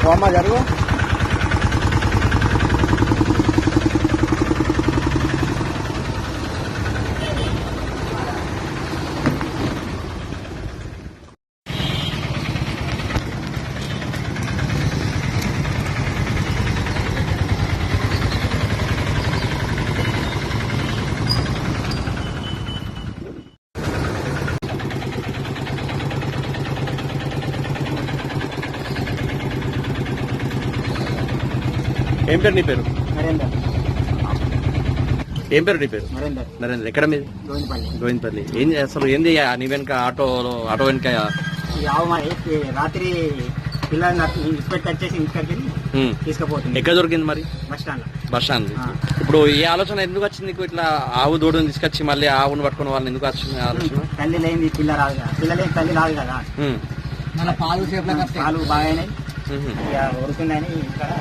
బామ్మ జరుగు. ఏం పేరు నీ పేరు? నరేందర్. ఏం పేరు నీ పేరు? నరేందర్. నరేంద్ర. ఎక్కడ మీది? గోవిందపల్లి. ఏం అసలు ఏంది నీ వెనక ఆటో వెనక? రాత్రి పిల్లల్ని ఇన్స్పెక్ట్ వచ్చేసి ఇంటికి తీసుకుపోతుంది. ఎక్కడ దొరికింది మరి? Bus stand. ఇప్పుడు ఈ ఆలోచన ఎందుకు వచ్చింది నీకు? ఇట్లా ఆవు దూడని తీసుకొచ్చి మళ్ళీ ఆవును పట్టుకున్న వాళ్ళని ఎందుకు వచ్చింది ఆలోచన? తల్లి లేని పిల్ల రాదు కదా, పిల్లలేని తల్లి రాదు కదా. పాలు బాగానే ఉరుకుందని ఇక్కడ